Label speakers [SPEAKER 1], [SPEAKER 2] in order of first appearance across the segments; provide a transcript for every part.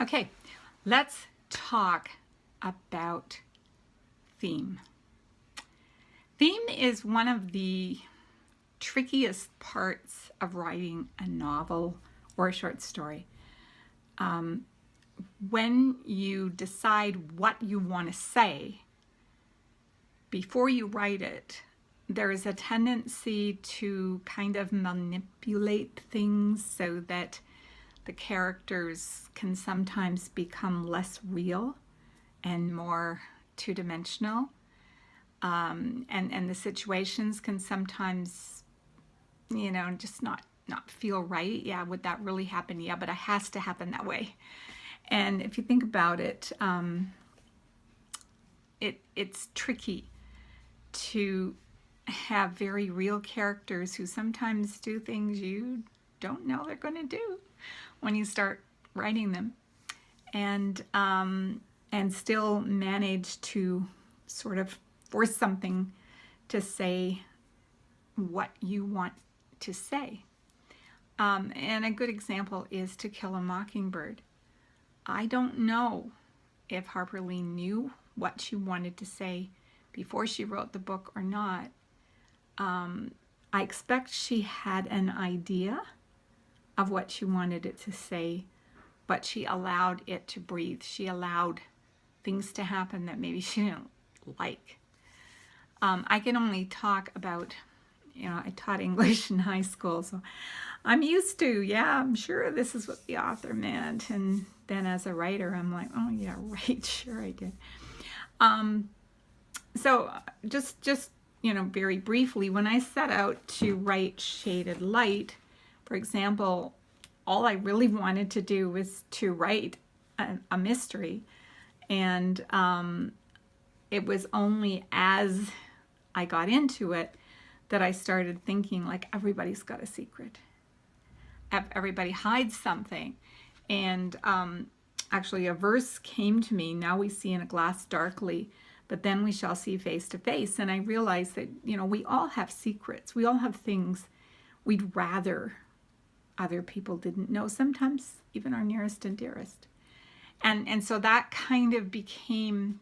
[SPEAKER 1] Okay, let's talk about theme. Theme is one of the trickiest parts of writing a novel or a short story. When you decide what you want to say, before you write it, there is a tendency to kind of manipulate things so that the characters can sometimes become less real and more two-dimensional. And the situations can sometimes, just not feel right. Yeah, would that really happen? Yeah, but it has to happen that way. And if you think about it, it's tricky to have very real characters who sometimes do things you don't know they're going to do when you start writing them, and still manage to sort of force something to say what you want to say. And a good example is To Kill a Mockingbird. I don't know if Harper Lee knew what she wanted to say before she wrote the book or not. I expect she had an idea of what she wanted it to say, but she allowed it to breathe. She allowed things to happen that maybe she didn't like. I can only talk about, I taught English in high school, so I'm used to, yeah, I'm sure this is what the author meant. And then as a writer, I'm like, oh yeah, right, sure I did. So just very briefly, when I set out to write Shaded Light, for example, all I really wanted to do was to write a mystery. And it was only as I got into it that I started thinking, like, everybody's got a secret. Everybody hides something. And actually a verse came to me, now we see in a glass darkly, but then we shall see face to face. And I realized that, we all have secrets. We all have things we'd rather other people didn't know, sometimes even our nearest and dearest. And so that kind of became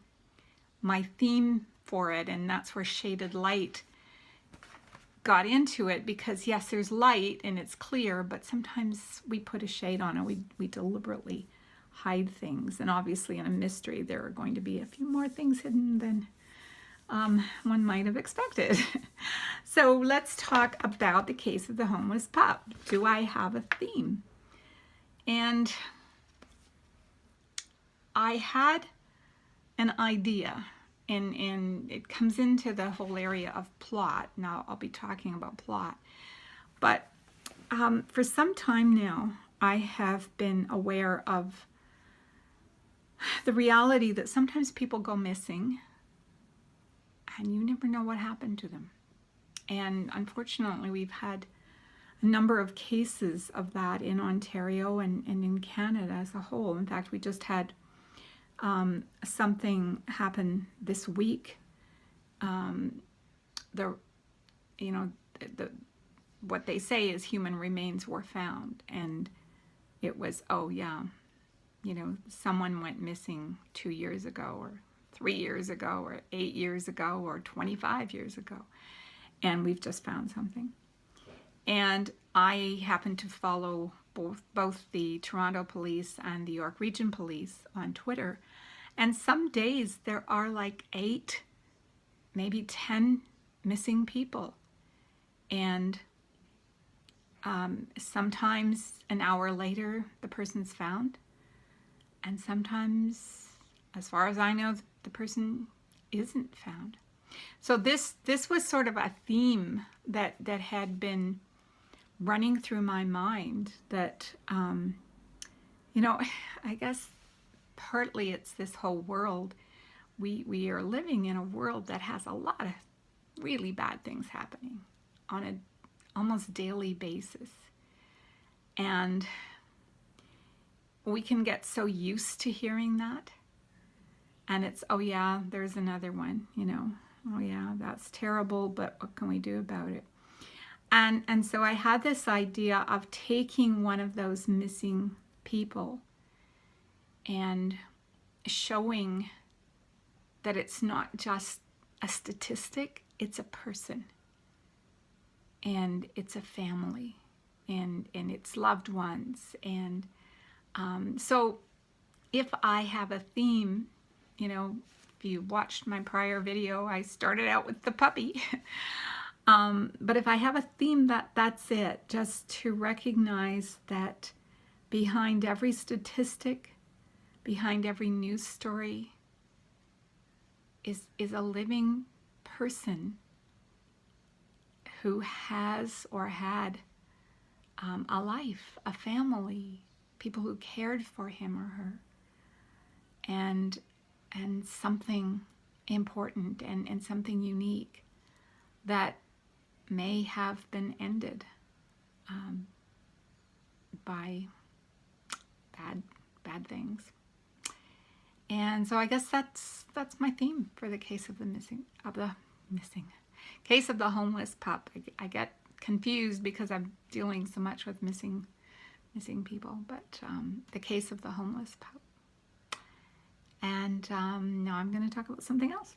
[SPEAKER 1] my theme for it, and that's where Shaded Light got into it, because yes, there's light and it's clear, but sometimes we put a shade on it. We deliberately hide things, and obviously in a mystery there are going to be a few more things hidden than one might have expected. So let's talk about The Case of the Homeless Pup. Do I have a theme? And I had an idea, and it comes into the whole area of plot. Now I'll be talking about plot, but for some time now I have been aware of the reality that sometimes people go missing and you never know what happened to them. And unfortunately, we've had a number of cases of that in Ontario and in Canada as a whole. In fact, we just had something happen this week. What they say is human remains were found, and it was, oh yeah, someone went missing 2 years ago, or 3 years ago, or 8 years ago, or 25 years ago, and we've just found something. And I happen to follow both the Toronto Police and the York Region Police on Twitter, and some days there are like 8, maybe 10 missing people, and sometimes an hour later the person's found, and sometimes, as far as I know, the person isn't found. So this was sort of a theme that had been running through my mind, that I guess partly it's this whole world. We are living in a world that has a lot of really bad things happening on an almost daily basis, and we can get so used to hearing that, and it's, oh yeah, there's another one, oh yeah, that's terrible, but what can we do about it? And so I had this idea of taking one of those missing people and showing that it's not just a statistic, it's a person, and it's a family, and it's loved ones. And so if I have a theme, you know, if you watched my prior video, I started out with the puppy. But if I have a theme, that's it. Just to recognize that behind every statistic, behind every news story, is a living person who has or had a life, a family, people who cared for him or her, and something important and something unique that may have been ended by bad things. And so I guess that's my theme for the case of the case of the homeless pup. I get confused because I'm dealing so much with missing people, but the case of the homeless pup. And now I'm going to talk about something else.